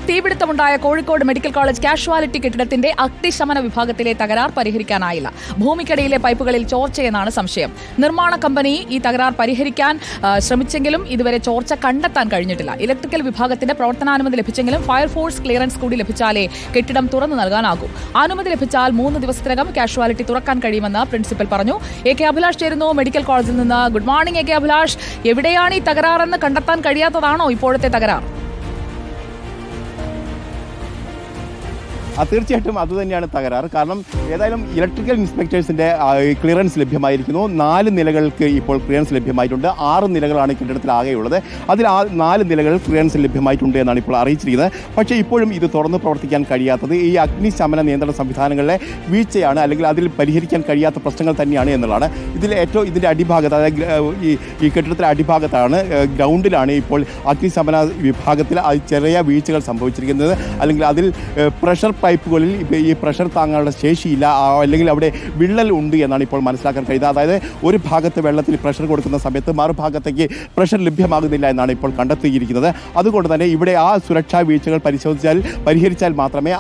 തീപിടുത്തമുണ്ടായ Kozhikode medical college casualty കെട്ടിടത്തിന്റെ അഗ്നിശമന വിഭാഗത്തിലെ തകരാർ പരിഹരിക്കാനായില്ല. ഭൂമിക്കടിയിലെ പൈപ്പുകളിൽ ചോർച്ചയെന്നാണ് സംശയം. നിർമ്മാണ കമ്പനി ഈ തകരാർ പരിഹരിക്കാൻ ശ്രമിച്ചെങ്കിലും ഇതുവരെ ചോർച്ച കണ്ടെത്താൻ കഴിഞ്ഞിട്ടില്ല. ഇലക്ട്രിക്കൽ വിഭാഗത്തിന്റെ പ്രവർത്തനാനുമതി ലഭിച്ചെങ്കിലും ഫയർഫോഴ്സ് ക്ലിയറൻസ് കൂടി ലഭിച്ചാലേ കെട്ടിടം തുറന്നു നൽകാനാകൂ. അനുമതി ലഭിച്ചാൽ 3 ദിവസത്തിനകം കാഷ്വാലിറ്റി തുറക്കാൻ കഴിയുമെന്ന് പ്രിൻസിപ്പൽ പറഞ്ഞു. എ കെ അഭിലാഷ് ചേരുന്നു മെഡിക്കൽ കോളേജിൽ നിന്ന്. Good morning A K Abhilash. എവിടെയാണ് ഈ തകരാറെന്ന് കണ്ടെത്താൻ കഴിയാത്തതാണോ ഇപ്പോഴത്തെ തകരാർ? തീർച്ചയായിട്ടും അതുതന്നെയാണ് തകരാറ്. കാരണം ഏതായാലും ഇലക്ട്രിക്കൽ ഇൻസ്പെക്ടേഴ്സിൻ്റെ ക്ലിയറൻസ് ലഭ്യമായിരിക്കുന്നു. 4 നിലകൾക്ക് ഇപ്പോൾ ക്ലിയറൻസ് ലഭ്യമായിട്ടുണ്ട്. 6 നിലകളാണ് കെട്ടിടത്തിൽ ആകെയുള്ളത്. അതിൽ 4 നിലകൾ ക്ലിയറൻസ് ലഭ്യമായിട്ടുണ്ട് എന്നാണ് ഇപ്പോൾ അറിയിച്ചിരിക്കുന്നത്. പക്ഷേ ഇപ്പോഴും ഇത് തുറന്ന് പ്രവർത്തിക്കാൻ കഴിയാത്തത് ഈ അഗ്നിശമന നിയന്ത്രണ സംവിധാനങ്ങളിലെ വീഴ്ചയാണ്, അല്ലെങ്കിൽ അതിൽ പരിഹരിക്കാൻ കഴിയാത്ത പ്രശ്നങ്ങൾ തന്നെയാണ് എന്നുള്ളതാണ്. ഇതിൻ്റെ അടിഭാഗത്ത്, അതായത് ഈ കെട്ടിടത്തിലെ അടിഭാഗത്താണ്, ഗ്രൗണ്ടിലാണ് ഇപ്പോൾ അഗ്നിശമന വിഭാഗത്തിൽ ചെറിയ വീഴ്ചകൾ സംഭവിച്ചിരിക്കുന്നത്. അല്ലെങ്കിൽ അതിൽ പ്രഷർ പൈപ്പുകളിൽ ഈ പ്രഷർ താങ്ങാനുള്ള ശേഷിയില്ല, അല്ലെങ്കിൽ അവിടെ വിള്ളൽ ഉണ്ട് എന്നാണ് ഇപ്പോൾ മനസ്സിലാക്കാൻ കഴിയുന്നത്. അതായത് ഒരു ഭാഗത്ത് വെള്ളത്തിൽ പ്രഷർ കൊടുക്കുന്ന സമയത്ത് മറുഭാഗത്തേക്ക് പ്രഷർ ലഭ്യമാകുന്നില്ല എന്നാണ് ഇപ്പോൾ കണ്ടെത്തിയിരിക്കുന്നത്. അതുകൊണ്ട് തന്നെ ഇവിടെ ആ സുരക്ഷാ വീഴ്ചകൾ പരിഹരിച്ചാൽ മാത്രമേ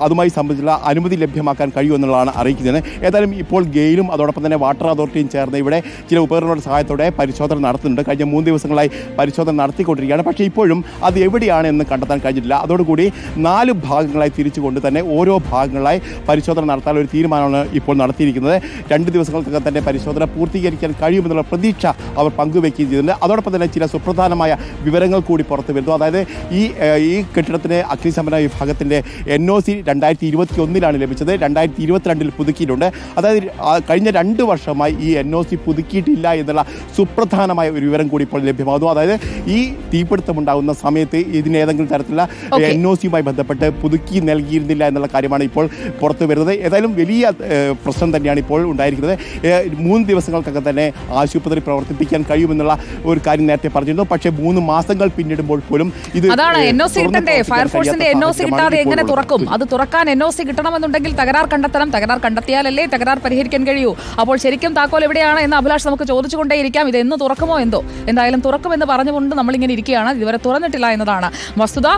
അതുമായി സംബന്ധിച്ചുള്ള അനുമതി ലഭ്യമാക്കാൻ കഴിയൂ എന്നുള്ളതാണ് അറിയിക്കുന്നത്. ഏതായാലും ഇപ്പോൾ ഗെയിലും അതോടൊപ്പം തന്നെ വാട്ടർ അതോറിറ്റിയും ചേർന്ന് ഇവിടെ ചില ഉപകരണങ്ങളുടെ സഹായത്തോടെ പരിശോധന നടത്തുന്നുണ്ട്. കഴിഞ്ഞ 3 ദിവസങ്ങളായി പരിശോധന നടത്തിക്കൊണ്ടിരിക്കുകയാണ്. പക്ഷേ ഇപ്പോഴും അത് എവിടെയാണ് എന്ന് കണ്ടെത്താൻ കഴിഞ്ഞിട്ടില്ല. അതോടുകൂടി 4 ഭാഗങ്ങളായി കൊണ്ട് തന്നെ ഓരോ ഭാഗങ്ങളായി പരിശോധന നടത്താൻ ഒരു തീരുമാനമാണ് ഇപ്പോൾ നടത്തിയിരിക്കുന്നത്. 2 ദിവസങ്ങൾക്കൊക്കെ തന്നെ പരിശോധന പൂർത്തീകരിക്കാൻ കഴിയുമെന്നുള്ള പ്രതീക്ഷ അവർ പങ്കുവെക്കുകയും ചെയ്തിട്ടുണ്ട്. അതോടൊപ്പം തന്നെ ചില സുപ്രധാനമായ വിവരങ്ങൾ കൂടി പുറത്തു വരുന്നു. അതായത് ഈ കെട്ടിടത്തിന് അഗ്നിശമന വിഭാഗത്തിൻ്റെ NOC 2021 ലഭിച്ചത്. 2022 പുതുക്കിയിട്ടുണ്ട്. അതായത് കഴിഞ്ഞ 2 വർഷമായി ഈ NOC പുതുക്കിയിട്ടില്ല എന്നുള്ള സുപ്രധാനമായ ഒരു വിവരം കൂടി ഇപ്പോൾ ലഭ്യമാകുന്നു. അതായത് ഈ തീപിടുത്തമുണ്ടാകുന്ന സമയത്ത് ഇതിനേതെങ്കിലും തരത്തിലുള്ള NOCയുമായി ബന്ധപ്പെട്ട് പുതുക്കി നൽകിയിരുന്നില്ല എന്നുള്ള കാര്യമാണ് ഇപ്പോൾ പുറത്തു വരുന്നത്. ഏതായാലും വലിയ പ്രശ്നം തന്നെയാണ് ഇപ്പോൾ ഉണ്ടായിരിക്കുന്നത്. 3 ദിവസങ്ങൾക്കൊക്കെ തന്നെ ആശുപത്രി പ്രവർത്തിപ്പിക്കാൻ കഴിയുമെന്നുള്ള ഒരു കാര്യം നേരത്തെ പറഞ്ഞിരുന്നു. പക്ഷേ 3 മാസങ്ങൾ പിന്നിടുമ്പോൾ പോലും ഇത് ഫയർഫോഴ്സിന്റെ NOC കിട്ടാതെ എങ്ങനെ തുറക്കും? അത് തുറക്കാൻ NOC കിട്ടണമെന്നുണ്ടെങ്കിൽ തകരാർ കണ്ടെത്തണം. തകരാർ കണ്ടെത്തിയാലല്ലേ തകരാർ പരിഹരിക്കാൻ കഴിയൂ. അപ്പോൾ ശരിക്കും താക്കോൽ എവിടെയാണ് എന്ന് അഭിലാഷ് നമുക്ക് ചോദിച്ചുകൊണ്ടേയിരിക്കാം. ഇത് എന്ന് തുറക്കുമോ എന്തോ. എന്തായാലും തുറക്കുമെന്ന് പറഞ്ഞുകൊണ്ട് നമ്മളിങ്ങനെ ഇരിക്കുകയാണ്. ഇതുവരെ തുറന്നിട്ടില്ല എന്നതാണ് വസ്തുത.